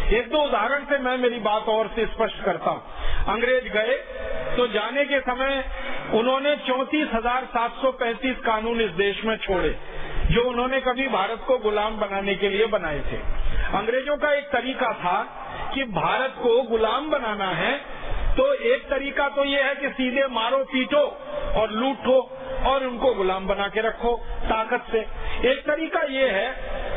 एक दो उदाहरण से मैं मेरी बात और से स्पष्ट करता हूँ। अंग्रेज गए तो जाने के समय उन्होंने 34,735 कानून इस देश में छोड़े, जो उन्होंने कभी भारत को गुलाम बनाने के लिए बनाए थे। अंग्रेजों का एक तरीका था कि भारत को गुलाम बनाना है तो एक तरीका तो ये है कि सीधे मारो पीटो और लूटो और उनको गुलाम बना के रखो ताकत से। एक तरीका ये है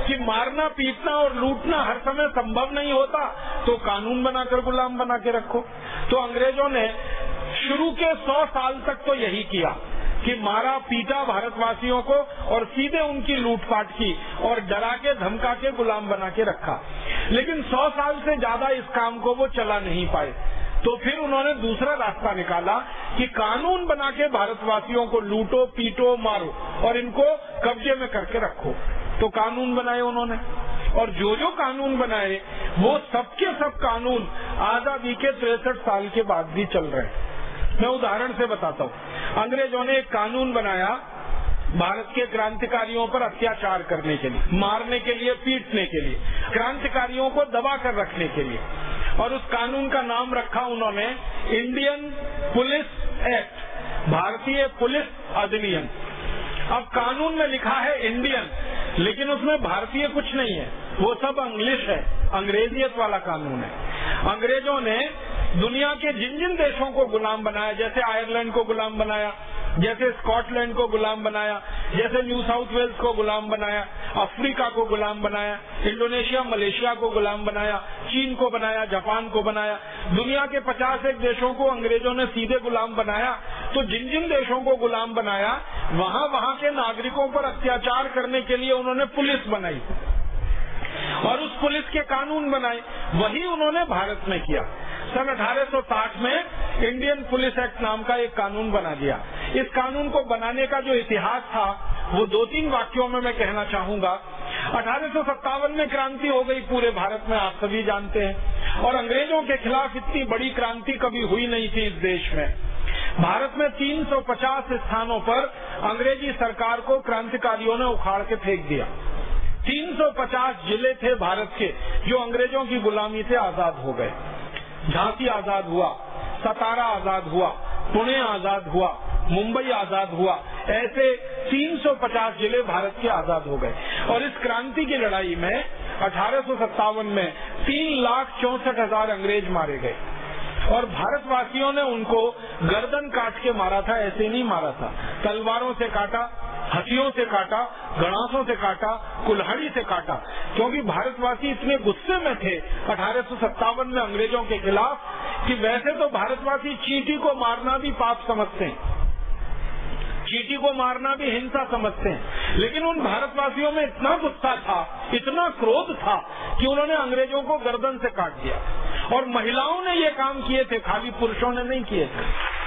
कि मारना पीटना और लूटना हर समय संभव नहीं होता तो कानून बनाकर गुलाम बना के रखो। तो अंग्रेजों ने शुरू के 100 साल तक तो यही किया कि मारा पीटा भारतवासियों को और सीधे उनकी लूटपाट की और डरा के धमका के गुलाम बना के रखा। लेकिन 100 साल से ज्यादा इस काम को वो चला नहीं पाए, तो फिर उन्होंने दूसरा रास्ता निकाला कि कानून बना के भारतवासियों को लूटो पीटो मारो और इनको कब्जे में करके रखो। तो कानून बनाए उन्होंने, और जो कानून बनाए वो सबके सब कानून आजादी के 63 साल के बाद भी चल रहे हैं। मैं उदाहरण से बताता हूँ। अंग्रेजों ने एक कानून बनाया भारत के क्रांतिकारियों पर अत्याचार करने के लिए, मारने के लिए, पीटने के लिए, क्रांतिकारियों को दबा कर रखने के लिए, और उस कानून का नाम रखा उन्होंने इंडियन पुलिस एक्ट, भारतीय पुलिस अधिनियम। अब कानून में लिखा है इंडियन, लेकिन उसमें भारतीय कुछ नहीं है, वो सब इंग्लिश है, अंग्रेजियत वाला कानून है। अंग्रेजों ने दुनिया के जिन जिन देशों को गुलाम बनाया, जैसे आयरलैंड को गुलाम बनाया, जैसे स्कॉटलैंड को गुलाम बनाया, जैसे न्यू साउथ वेल्स को गुलाम बनाया, अफ्रीका को गुलाम बनाया, इंडोनेशिया मलेशिया को गुलाम बनाया, चीन को बनाया, जापान को बनाया, दुनिया के 51 देशों को अंग्रेजों ने सीधे गुलाम बनाया। तो जिन जिन देशों को गुलाम बनाया वहाँ के नागरिकों पर अत्याचार करने के लिए उन्होंने पुलिस बनाई और उस पुलिस के कानून बनाए। वही उन्होंने भारत में किया। सन 1860 में इंडियन पुलिस एक्ट नाम का एक कानून बना दिया। इस कानून को बनाने का जो इतिहास था वो 2-3 वाक्यों में मैं कहना चाहूंगा। 1857 में क्रांति हो गई पूरे भारत में, आप सभी जानते हैं, और अंग्रेजों के खिलाफ इतनी बड़ी क्रांति कभी हुई नहीं थी इस देश में। भारत में 350 स्थानों पर अंग्रेजी सरकार को क्रांतिकारियों ने उखाड़ के फेंक दिया। 350 जिले थे भारत के जो अंग्रेजों की गुलामी से आजाद हो गए। झांसी आजाद हुआ, सतारा आजाद हुआ, पुणे आजाद हुआ, मुंबई आजाद हुआ, ऐसे 350 जिले भारत के आजाद हो गए। और इस क्रांति की लड़ाई में 1857 में 3,64,000 अंग्रेज मारे गए और भारतवासियों ने उनको गर्दन काट के मारा था। ऐसे नहीं मारा था, तलवारों से काटा, हथियों से काटा, गणासों से काटा, कुल्हाड़ी से काटा, क्योंकि भारतवासी इतने गुस्से में थे 1857 में अंग्रेजों के खिलाफ कि वैसे तो भारतवासी चींटी को मारना भी पाप समझते हैं, चींटी को मारना भी हिंसा समझते हैं, लेकिन उन भारतवासियों में इतना गुस्सा था, इतना क्रोध था कि उन्होंने अंग्रेजों को गर्दन से काट दिया। और महिलाओं ने ये काम किए थे, खाली पुरुषों ने नहीं किए थे।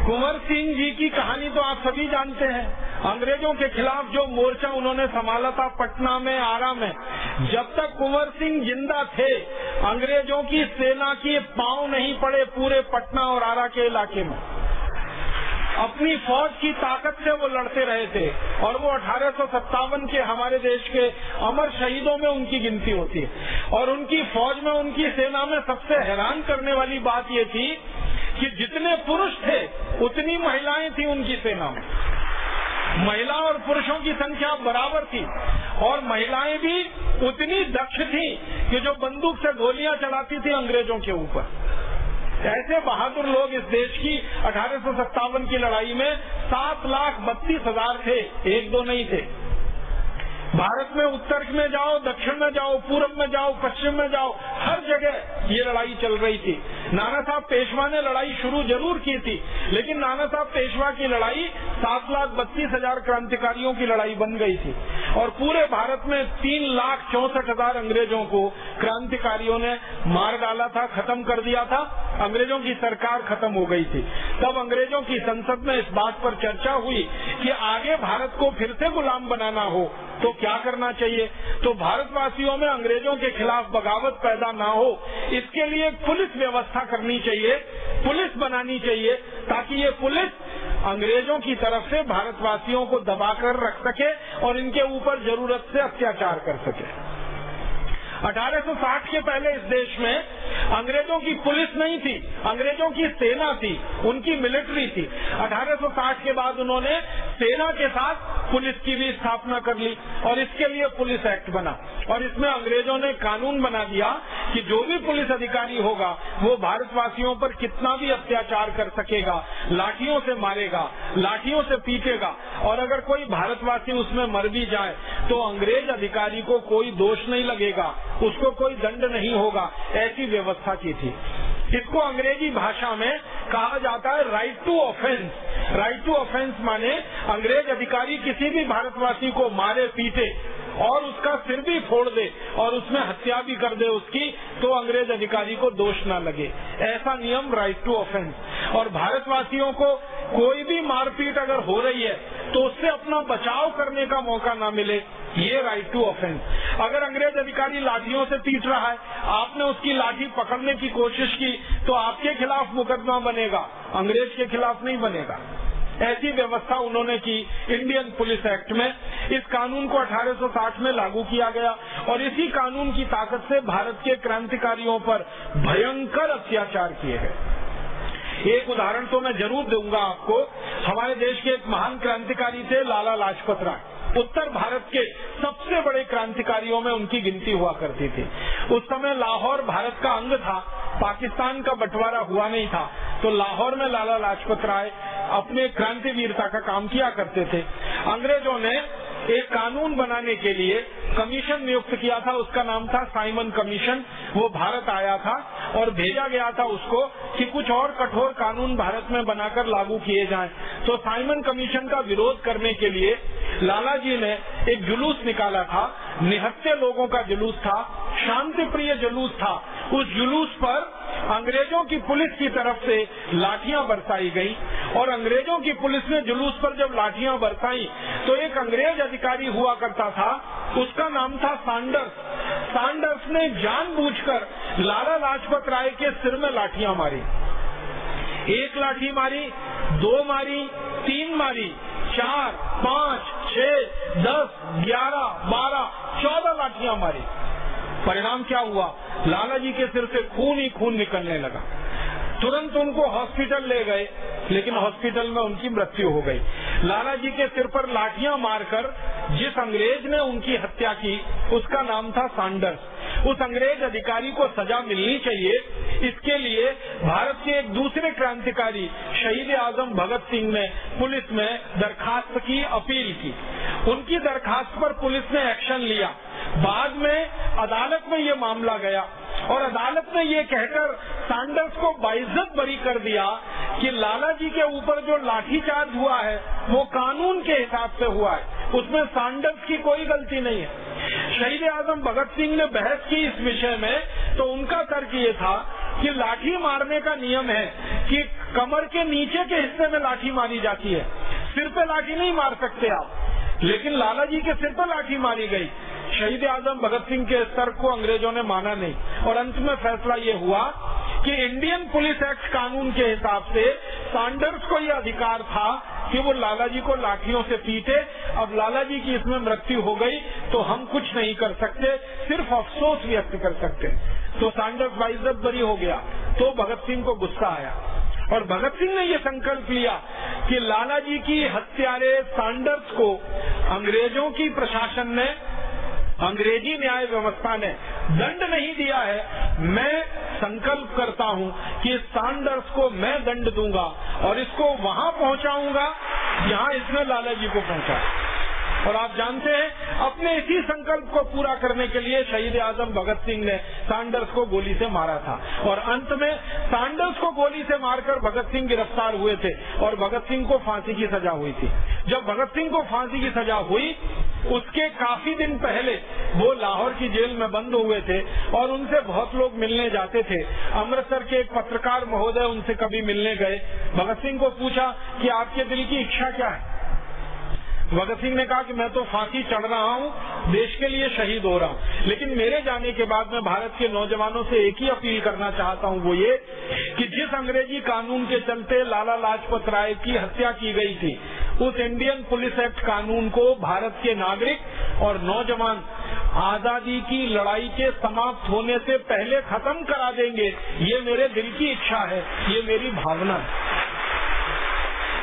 कुंवर सिंह जी की कहानी तो आप सभी जानते हैं। अंग्रेजों के खिलाफ जो मोर्चा उन्होंने संभाला था पटना में, आरा में, जब तक कुंवर सिंह जिंदा थे अंग्रेजों की सेना के पांव नहीं पड़े पूरे पटना और आरा के इलाके में। अपनी फौज की ताकत से वो लड़ते रहे थे और वो 1857 के हमारे देश के अमर शहीदों में उनकी गिनती होती है। और उनकी फौज में, उनकी सेना में सबसे हैरान करने वाली बात ये थी कि जितने पुरुष थे उतनी महिलाएं थी उनकी सेना में। महिला और पुरुषों की संख्या बराबर थी और महिलाएं भी उतनी दक्ष थी कि जो बंदूक से गोलियां चलाती थी अंग्रेजों के ऊपर। ऐसे बहादुर लोग इस देश की 1857 की लड़ाई में 7,32,000 थे, एक दो नहीं थे। भारत में उत्तर में जाओ, दक्षिण में जाओ, पूर्व में जाओ, पश्चिम में जाओ, हर जगह ये लड़ाई चल रही थी। नाना साहब पेशवा ने लड़ाई शुरू जरूर की थी, लेकिन नाना साहब पेशवा की लड़ाई 7,32,000 क्रांतिकारियों की लड़ाई बन गई थी और पूरे भारत में 3,64,000 अंग्रेजों को क्रांतिकारियों ने मार डाला था, खत्म कर दिया था। अंग्रेजों की सरकार खत्म हो गई थी। तब अंग्रेजों की संसद में इस बात पर चर्चा हुई कि आगे भारत को फिर से गुलाम बनाना हो तो क्या करना चाहिए। तो भारतवासियों में अंग्रेजों के खिलाफ बगावत पैदा ना हो, इसके लिए पुलिस व्यवस्था करनी चाहिए, पुलिस बनानी चाहिए, ताकि ये पुलिस अंग्रेजों की तरफ से भारतवासियों को दबाकर रख सके और इनके ऊपर जरूरत से अत्याचार कर सके। 1860 के पहले इस देश में अंग्रेजों की पुलिस नहीं थी, अंग्रेजों की सेना थी, उनकी मिलिट्री थी। 1860 के बाद उन्होंने सेना के साथ पुलिस की भी स्थापना कर ली और इसके लिए पुलिस एक्ट बना और इसमें अंग्रेजों ने कानून बना दिया कि जो भी पुलिस अधिकारी होगा वो भारतवासियों पर कितना भी अत्याचार कर सकेगा, लाठियों से मारेगा, लाठियों से पीटेगा और अगर कोई भारतवासी उसमें मर भी जाए तो अंग्रेज अधिकारी को कोई दोष नहीं लगेगा, उसको कोई दंड नहीं होगा। ऐसी व्यवस्था की थी। इसको अंग्रेजी भाषा में कहा जाता है right to offence. Right to offence माने अंग्रेज अधिकारी किसी भी भारतवासी को मारे पीटे और उसका सिर भी फोड़ दे और उसमें हत्या भी कर दे उसकी, तो अंग्रेज अधिकारी को दोष न लगे। ऐसा नियम राइट टू ऑफेंस। और भारतवासियों को कोई भी मारपीट अगर हो रही है तो उससे अपना बचाव करने का मौका न मिले, ये राइट टू ऑफेंस। अगर अंग्रेज अधिकारी लाठियों से पीट रहा है, आपने उसकी लाठी पकड़ने की कोशिश की तो आपके खिलाफ मुकदमा बनेगा, अंग्रेज के खिलाफ नहीं बनेगा। ऐसी व्यवस्था उन्होंने की इंडियन पुलिस एक्ट में। इस कानून को 1860 में लागू किया गया और इसी कानून की ताकत से भारत के क्रांतिकारियों पर भयंकर अत्याचार किए गए। एक उदाहरण तो मैं जरूर दूंगा आपको। हमारे देश के एक महान क्रांतिकारी थे लाला लाजपत राय। उत्तर भारत के सबसे बड़े क्रांतिकारियों में उनकी गिनती हुआ करती थी। उस समय लाहौर भारत का अंग था, पाकिस्तान का बंटवारा हुआ नहीं था, तो लाहौर में लाला लाजपत राय अपने क्रांतिवीरता का काम किया करते थे। अंग्रेजों ने एक कानून बनाने के लिए कमीशन नियुक्त किया था, उसका नाम था साइमन कमीशन। वो भारत आया था और भेजा गया था उसको कि कुछ और कठोर कानून भारत में बनाकर लागू किए जाएं। तो साइमन कमीशन का विरोध करने के लिए लाला जी ने एक जुलूस निकाला था, निहत्थे लोगों का जुलूस था, शांति प्रिय जुलूस था। उस जुलूस पर अंग्रेजों की पुलिस की तरफ से लाठियां बरसाई गई और अंग्रेजों की पुलिस ने जुलूस पर जब लाठियां बरसाई तो एक अंग्रेज अधिकारी हुआ करता था, उसका नाम था सैंडर्स। सैंडर्स ने जानबूझकर लाला लाजपत राय के सिर में लाठियां मारी। एक लाठी मारी, दो मारी, तीन मारी, 4, 5, 6, 10, 11, 12, 14 लाठियां मारी। परिणाम क्या हुआ? लाला जी के सिर से खून ही खून निकलने लगा। तुरंत उनको हॉस्पिटल ले गए, लेकिन हॉस्पिटल में उनकी मृत्यु हो गई। लाला जी के सिर पर लाठियां मारकर जिस अंग्रेज ने उनकी हत्या की उसका नाम था सैंडर्स। उस अंग्रेज अधिकारी को सजा मिलनी चाहिए, इसके लिए भारत के एक दूसरे क्रांतिकारी शहीद आजम भगत सिंह ने पुलिस में दरखास्त की, अपील की। उनकी दरखास्त पर पुलिस ने एक्शन लिया। बाद में अदालत में ये मामला गया और अदालत ने ये कहकर सैंडर्स को बाइज्जत बरी कर दिया कि लाला जी के ऊपर जो लाठीचार्ज हुआ है वो कानून के हिसाब से हुआ है, उसमें सैंडर्स की कोई गलती नहीं है। शहीद आजम भगत सिंह ने बहस की इस विषय में, तो उनका तर्क ये था कि लाठी मारने का नियम है कि कमर के नीचे के हिस्से में लाठी मारी जाती है, सिर पे लाठी नहीं मार सकते आप। लेकिन लाला जी के सिर पर लाठी मारी गई। शहीद आजम भगत सिंह के तर्क को अंग्रेजों ने माना नहीं और अंत में फैसला ये हुआ कि इंडियन पुलिस एक्ट कानून के हिसाब से सैंडर्स को ये अधिकार था कि वो लाला जी को लाठियों से पीटे। अब लाला जी की इसमें मृत्यु हो गई तो हम कुछ नहीं कर सकते, सिर्फ अफसोस व्यक्त कर सकते। तो सैंडर्स बाइज्जत बरी हो गया। तो भगत सिंह को गुस्सा आया और भगत सिंह ने ये संकल्प लिया कि लाला जी की हत्यारे सैंडर्स को अंग्रेजों की प्रशासन ने, अंग्रेजी न्याय व्यवस्था ने दंड नहीं दिया है। मैं संकल्प करता हूं कि सैंडर्स को मैं दंड दूंगा और इसको वहां पहुंचाऊंगा जहां इसने लाला जी को पहुंचा। और आप जानते हैं अपने इसी संकल्प को पूरा करने के लिए शहीद आजम भगत सिंह ने सैंडर्स को गोली से मारा था और अंत में सैंडर्स को गोली से मारकर भगत सिंह गिरफ्तार हुए थे और भगत सिंह को फांसी की सजा हुई थी। जब भगत सिंह को फांसी की सजा हुई उसके काफी दिन पहले वो लाहौर की जेल में बंद हुए थे और उनसे बहुत लोग मिलने जाते थे। अमृतसर के एक पत्रकार महोदय उनसे कभी मिलने गए। भगत सिंह को पूछा कि आपके दिल की इच्छा क्या है? भगत सिंह ने कहा कि मैं तो फांसी चढ़ रहा हूं देश के लिए शहीद हो रहा हूँ। लेकिन मेरे जाने के बाद मैं भारत के नौजवानों से एक ही अपील करना चाहता हूँ, वो ये कि जिस अंग्रेजी कानून के चलते लाला लाजपत राय की हत्या की गई थी, उस इंडियन पुलिस एक्ट कानून को भारत के नागरिक और नौजवान आजादी की लड़ाई के समाप्त होने से पहले खत्म करा देंगे। ये मेरे दिल की इच्छा है, ये मेरी भावना है।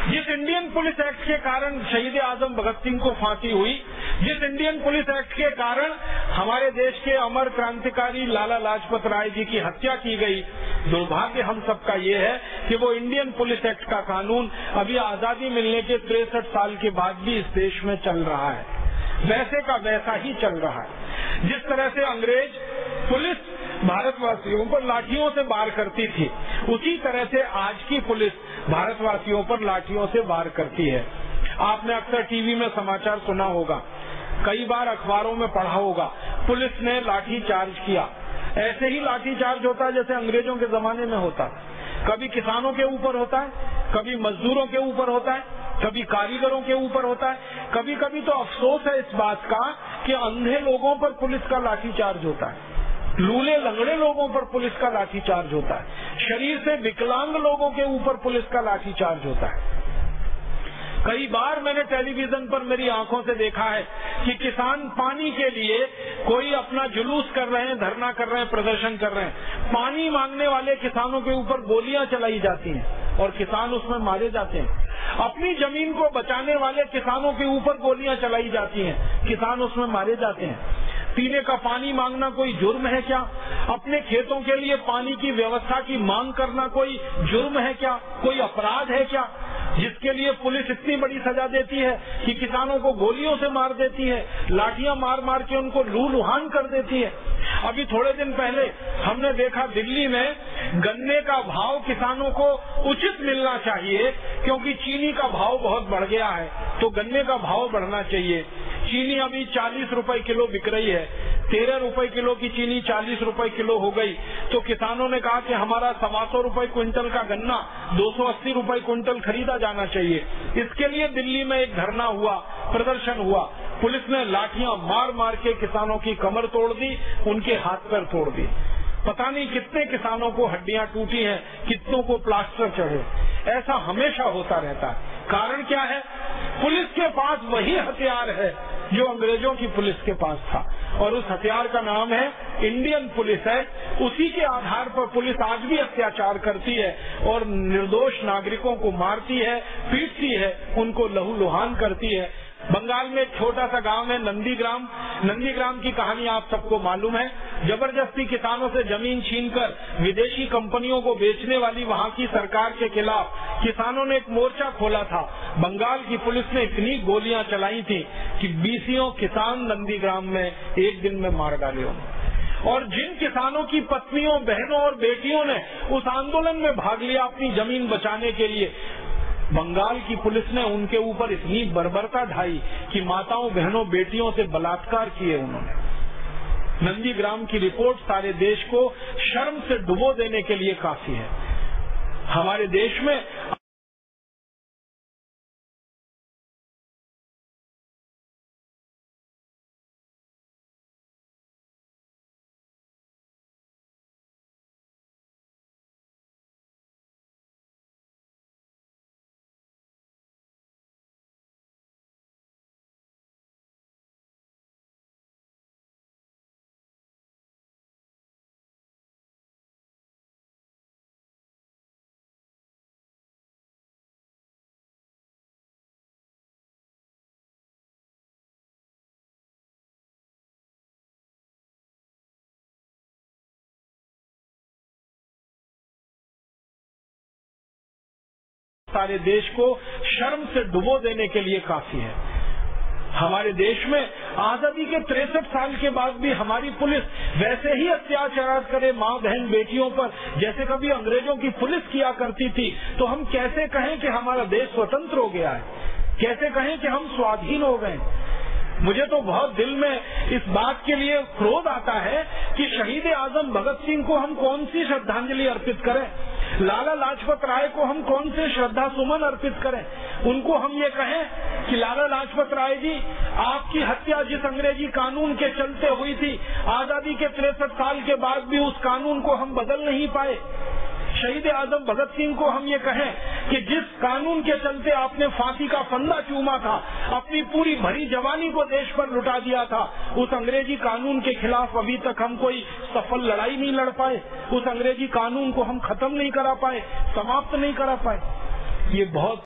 जिस इंडियन पुलिस एक्ट के कारण शहीद आजम भगत सिंह को फांसी हुई, जिस इंडियन पुलिस एक्ट के कारण हमारे देश के अमर क्रांतिकारी लाला लाजपत राय जी की हत्या की गई, दुर्भाग्य हम सबका ये है कि वो इंडियन पुलिस एक्ट का कानून अभी आजादी मिलने के 63 साल के बाद भी इस देश में चल रहा है, वैसे का वैसा ही चल रहा है। जिस तरह से अंग्रेज पुलिस भारतवासियों पर लाठियों से वार करती थी, उसी तरह से आज की पुलिस भारतवासियों पर लाठियों से वार करती है। आपने अक्सर टीवी में समाचार सुना होगा, कई बार अखबारों में पढ़ा होगा, पुलिस ने लाठी चार्ज किया। ऐसे ही लाठी चार्ज होता है जैसे अंग्रेजों के जमाने में होता। कभी किसानों के ऊपर होता है, कभी मजदूरों के ऊपर होता है, कभी कारीगरों के ऊपर होता है। कभी कभी तो अफसोस है इस बात का कि अंधे लोगों पर पुलिस का लाठी चार्ज होता है, लूले लंगड़े लोगों पर पुलिस का लाठी चार्ज होता है, शरीर से विकलांग लोगों के ऊपर पुलिस का लाठी चार्ज होता है। कई बार मैंने टेलीविजन पर मेरी आंखों से देखा है कि किसान पानी के लिए कोई अपना जुलूस कर रहे हैं, धरना कर रहे हैं, प्रदर्शन कर रहे हैं। पानी मांगने वाले किसानों के ऊपर गोलियां चलाई जाती हैं और किसान उसमें मारे जाते हैं। अपनी जमीन को बचाने वाले किसानों के ऊपर गोलियां चलाई जाती हैं, किसान उसमें मारे जाते हैं। पीने का पानी मांगना कोई जुर्म है क्या? अपने खेतों के लिए पानी की व्यवस्था की मांग करना कोई जुर्म है क्या? कोई अपराध है क्या, जिसके लिए पुलिस इतनी बड़ी सजा देती है कि किसानों को गोलियों से मार देती है, लाठियां मार मार के उनको लूलुहान कर देती है। अभी थोड़े दिन पहले हमने देखा दिल्ली में गन्ने का भाव किसानों को उचित मिलना चाहिए, क्योंकि चीनी का भाव बहुत बढ़ गया है, तो गन्ने का भाव बढ़ना चाहिए। चीनी अभी 40 रुपए किलो बिक रही है, 13 रुपए किलो की चीनी 40 रुपए किलो हो गई। तो किसानों ने कहा कि हमारा 125 रुपए क्विंटल का गन्ना 280 रुपए क्विंटल खरीदा जाना चाहिए। इसके लिए दिल्ली में एक धरना हुआ, प्रदर्शन हुआ। पुलिस ने लाठियां मार मार के किसानों की कमर तोड़ दी, उनके हाथ पैर तोड़ दी। पता नहीं कितने किसानों को हड्डियां टूटी हैं, कितनों को प्लास्टर चढ़े। ऐसा हमेशा होता रहता है। कारण क्या है? पुलिस के पास वही हथियार है जो अंग्रेजों की पुलिस के पास था, और उस हथियार का नाम है इंडियन पुलिस है। उसी के आधार पर पुलिस आज भी अत्याचार करती है और निर्दोष नागरिकों को मारती है, पीटती है, उनको लहूलुहान करती है। बंगाल में एक छोटा सा गांव है नंदीग्राम। नंदीग्राम की कहानी आप सबको मालूम है। जबरदस्ती किसानों से जमीन छीनकर विदेशी कंपनियों को बेचने वाली वहां की सरकार के खिलाफ किसानों ने एक मोर्चा खोला था। बंगाल की पुलिस ने इतनी गोलियां चलाई थी कि 20 किसान नंदीग्राम में एक दिन में मार डाले। और जिन किसानों की पत्नियों, बहनों और बेटियों ने उस आंदोलन में भाग लिया अपनी जमीन बचाने के लिए, बंगाल की पुलिस ने उनके ऊपर इतनी बर्बरता ढाई कि माताओं, बहनों, बेटियों से बलात्कार किए उन्होंने। नंदीग्राम की रिपोर्ट सारे देश को शर्म से डुबो देने के लिए काफी है। हमारे देश में सारे देश को शर्म से डुबो देने के लिए काफी है। हमारे देश में आजादी के 63 साल के बाद भी हमारी पुलिस वैसे ही अत्याचार करे माँ, बहन, बेटियों पर जैसे कभी अंग्रेजों की पुलिस किया करती थी। तो हम कैसे कहें कि हमारा देश स्वतंत्र हो गया है? कैसे कहें कि हम स्वाधीन हो गए? मुझे तो बहुत दिल में इस बात के लिए क्रोध आता है कि शहीद आजम भगत सिंह को हम कौन सी श्रद्धांजलि अर्पित करें, लाला लाजपत राय को हम कौन से श्रद्धा सुमन अर्पित करें। उनको हम ये कहें कि लाला लाजपत राय जी, आपकी हत्या जिस अंग्रेजी कानून के चलते हुई थी, आजादी के 63 साल के बाद भी उस कानून को हम बदल नहीं पाए। शहीद आजम भगत सिंह को हम ये कहें कि जिस कानून के चलते आपने फांसी का फंदा चूमा था, अपनी पूरी भरी जवानी को देश पर लुटा दिया था, उस अंग्रेजी कानून के खिलाफ अभी तक हम कोई सफल लड़ाई नहीं लड़ पाए, उस अंग्रेजी कानून को हम खत्म नहीं करा पाए, समाप्त नहीं करा पाए। ये बहुत